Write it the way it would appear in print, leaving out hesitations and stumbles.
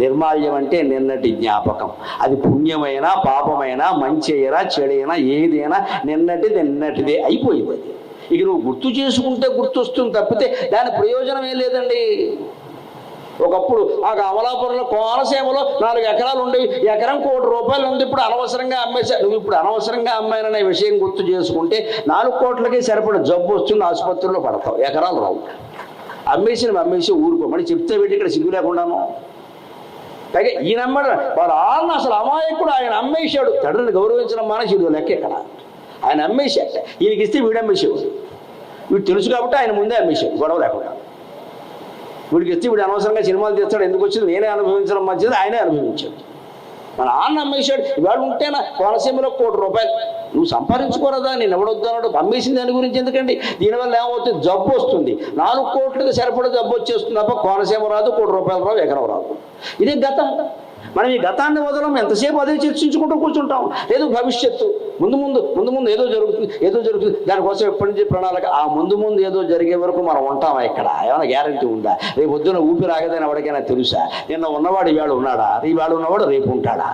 నిర్మాల్యం అంటే నిన్నటి జ్ఞాపకం. అది పుణ్యమైనా పాపమైనా మంచి అయినా చెడైనా ఏదైనా నిన్నటిదే అయిపోయింది. అది ఇక నువ్వు గుర్తు చేసుకుంటే గుర్తొస్తుంది తప్పితే దాని ప్రయోజనం ఏం లేదండి. ఒకప్పుడు ఆ అమలాపురంలో కోనసీమలో 4 ఎకరాలు ఉండేవి, ఎకరం ₹1,00,00,000 ఉంది, ఇప్పుడు అనవసరంగా అమ్మేశా. నువ్వు ఇప్పుడు అనవసరంగా అమ్మాననే విషయం గుర్తు చేసుకుంటే 4 కోట్లకి సరిపడ జబ్బు వస్తుంది, ఆసుపత్రిలో పడతావు, ఎకరాలు రావు. అమ్మేసి ఊరుకోమని చెప్తే పెట్టి ఇక్కడ సిగ్గు లేకుండాను. పైగా ఈయన అమ్మడు వాడు ఆళ్ళని అసలు అమాయకుడు, ఆయన అమ్మేశాడు. తండ్రిని గౌరవించడం మానేసి ఇది లెక్క ఇక్కడ. ఆయన అమ్మేశాట, ఈయనకి ఇస్తే వీడు అమ్మేసేవాడు. వీడు తెలుసు కాబట్టి ఆయన ముందే అమ్మేశాడు గొడవ లేకుండా. వీడికి ఇస్తే వీడు అనవసరంగా సినిమాలు తీస్తాడు, ఎందుకు వచ్చింది నేనే అనుభవించడం మంచిది, ఆయనే అనుభవించాడు. మన ఆన్న అమ్మేశాడు. ఇవాళ ఉంటేనా కోనసీమలో ₹1,00,00,000 నువ్వు సంపాదించుకోరదా, నేను ఎవడొద్దాడు, అమ్మేసిన దాని గురించి ఎందుకండి. దీనివల్ల ఏమవుతుంది, జబ్బు వస్తుంది. 4 కోట్లకి సరిపడ జబ్బు వచ్చేస్తుంది తప్ప కోనసీమ రాదు, ₹1,00,00,000 రావు, ఎకరం రాదు. ఇదే గతం. మనం ఈ గతాన్ని వదలం, ఎంతసేపు అదే చర్చించుకుంటూ కూర్చుంటాం. లేదు భవిష్యత్తు, ముందు ఏదో జరుగుతుంది దానికోసం ఎప్పటి నుంచి ప్రణాళిక. ఆ ముందు ఏదో జరిగే వరకు మనం ఉంటామా ఇక్కడ? ఏమైనా గ్యారంటీ ఉందా? రేపు పొద్దున ఊపిరి ఆగదని ఎవరికైనా తెలుసా? నిన్న ఉన్నవాడు ఇవాళ ఉన్నాడా? ఇవాళ ఉన్నవాడు రేపు ఉంటాడా?